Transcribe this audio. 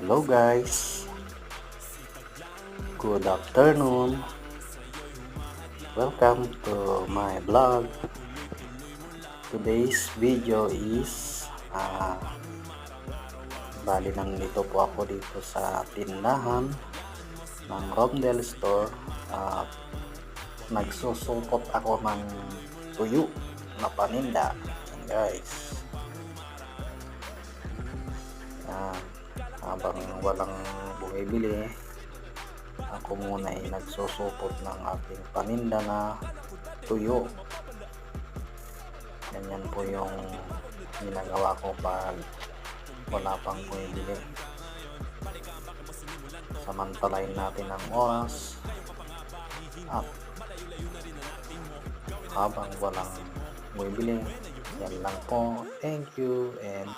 Hello guys, good afternoon. Welcome to my vlog. Today's video is bali nandito po ako dito sa tindahan ng Romdel Store at nagsusupot ako ng tuyo na paninda. Guys, habang walang bumibili, ako muna ay nagsusupot ng aking paninda na tuyo. Ganyan po yung ginagawa ko pag wala pang bumibili. Samantalahin natin ang oras at habang walang bumibili, yan lang po. Thank you and